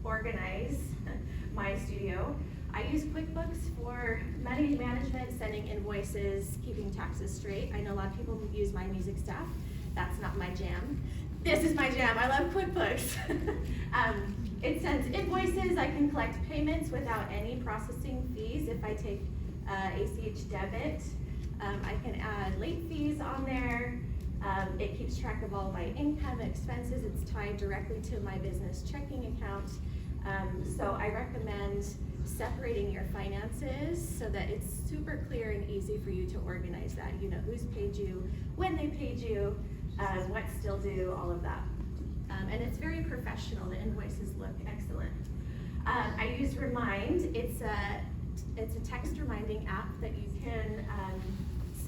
organize my studio. I use QuickBooks for money management, sending invoices, keeping taxes straight. I know a lot of people use My Music Staff. That's not my jam. This is my jam. I love QuickBooks. It sends invoices. I can collect payments without any processing fees if I take ACH debit. I can add late fees on there. It keeps track of all my income expenses. It's tied directly to my business checking account. So I recommend separating your finances so that it's super clear and easy for you to organize that. You know who's paid you, when they paid you, what's still due, all of that. And it's very professional. The invoices look excellent. I use Remind. It's a text reminding app that you can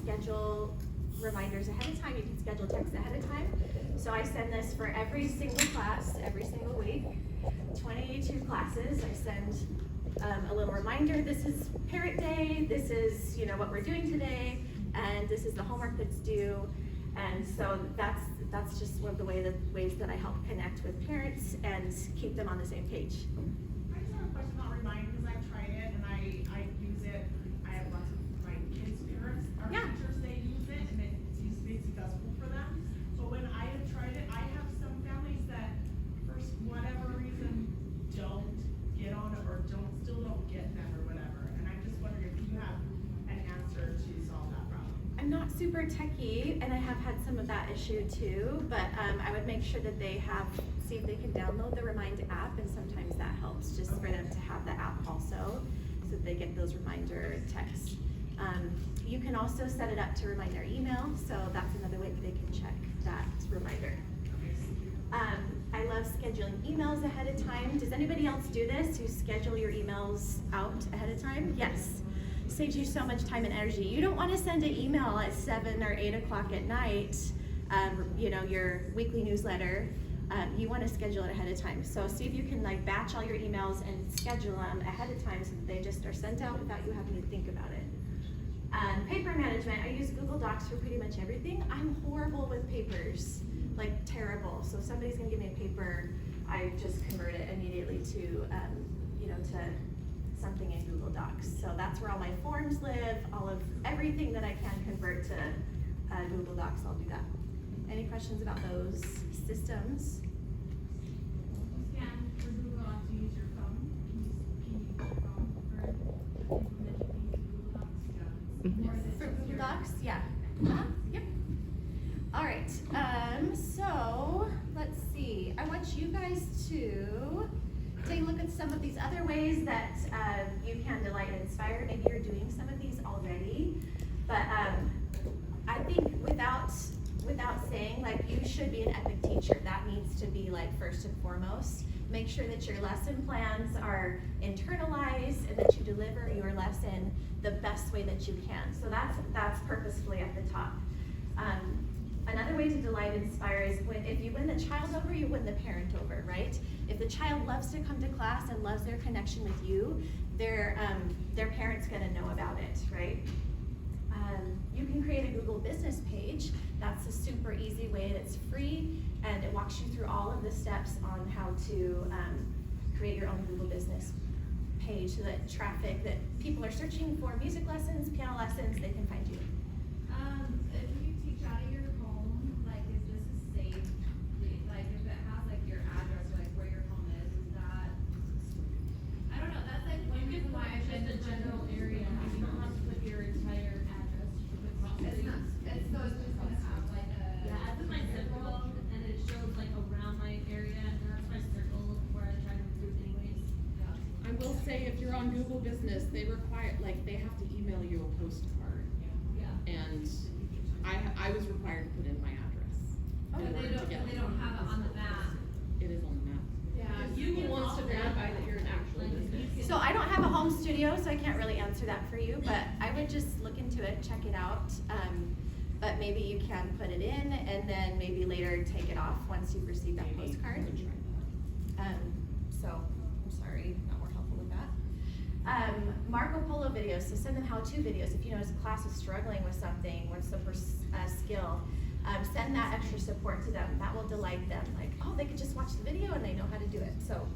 schedule reminders ahead of time. You can schedule texts ahead of time. So I send this for every single class, every single week. 22 classes. I send a little reminder. This is parent day. This is what we're doing today, and this is the homework that's due. And so that's just one of the ways that I help connect with parents and keep them on the same page. I just have a question about Remind because I've tried it and I use it. I have lots of my kids' parents or teachers, they use it and it seems to be successful for them. But when I have tried it, I have some families that for whatever reason don't get on it or still don't get them or whatever. And I'm just wondering if you have an answer to solve that problem. I'm not super techie, and I have had some of that issue too, but I would make sure that they see if they can download the Remind app, and sometimes that helps just for them to have the app also, so that they get those reminder texts. You can also set it up to remind their email, so that's another way that they can check that reminder. I love scheduling emails ahead of time. Does anybody else do this? You schedule your emails out ahead of time? Yes. Saves you so much time and energy. You don't want to send an email at 7 or 8 o'clock at night, your weekly newsletter. You want to schedule it ahead of time. So see if you can batch all your emails and schedule them ahead of time so that they just are sent out without you having to think about it. Paper management, I use Google Docs for pretty much everything. I'm horrible with papers, terrible. So if somebody's gonna give me a paper, I just convert it immediately to something in Google Docs. So that's where all my forms live, everything that I can convert to Google Docs, I'll do that. Any questions about those systems? Scan for Google Docs, you use your phone. Can you use your phone for information you use Google Docs? For Google Docs, yeah. Yep. All right. So let's see. I want you guys to take a look at some of these other ways that you can delight and inspire. Maybe you're doing some of these already, but I think without saying you should be an epic teacher, that needs to be first and foremost. Make sure that your lesson plans are internalized and that you deliver your lesson the best way that you can. So that's purposefully at the top. Another way to delight and inspire is if you win the child over, you win the parent over, right? If the child loves to come to class and loves their connection with you, their parent's gonna know about it, right? You can create a Google business page. That's a super easy way that's free, and it walks you through all of the steps on how to create your own Google business page so that that people are searching for music lessons, piano lessons, they can find you. If you teach out of your home, is this a safe, if it has your address, where your home is that, I don't know, that's one reason why I chose the general area. You don't have to put your entire address. It's not, it's just gonna have Yeah, I put my zip code and it shows around my area, and that's my circle where I try to recruit anyways. I will say, if you're on Google Business, they require, they have to email you a postcard. Yeah. And I was required to put in my address. But they don't have it on the map. It is on the map. Yeah. Google wants to verify that you're an actual business. So I don't have a home studio, so I can't really answer that for you, but I would just look into it, check it out. But maybe you can put it in and then maybe later take it off once you've received that postcard. So I'm sorry, not more helpful with that. Marco Polo videos, so send them how-to videos. If you notice a class is struggling with something, what's the skill, send that extra support to them. That will delight them. Oh, they could just watch the video and they know how to do it. So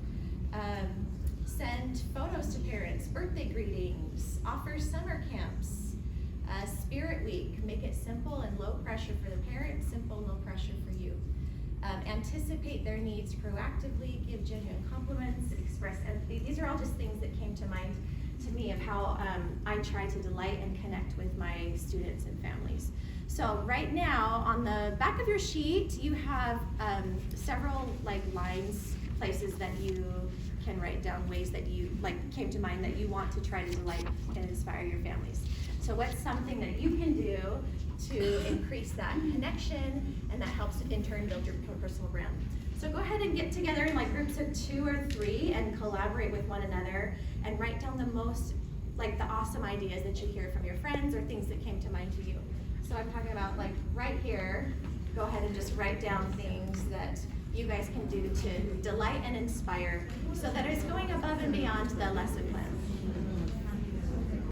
Send photos to parents, birthday greetings, offer summer camps, Spirit Week, make it simple and low pressure for the parents, simple, no pressure for you. Anticipate their needs proactively, give genuine compliments, express empathy. These are all just things that came to mind to me of how I try to delight and connect with my students and families. So right now, on the back of your sheet, you have several lines, places that you can write down ways that you came to mind that you want to try to delight and inspire your families. So what's something that you can do to increase that connection, and that helps in turn build your personal brand? So go ahead and get together in groups of 2 or 3 and collaborate with one another and write down the most, the awesome ideas that you hear from your friends or things that came to mind to you. So I'm talking about right here, go ahead and just write down things that you guys can do to delight and inspire so that it's going above and beyond the lesson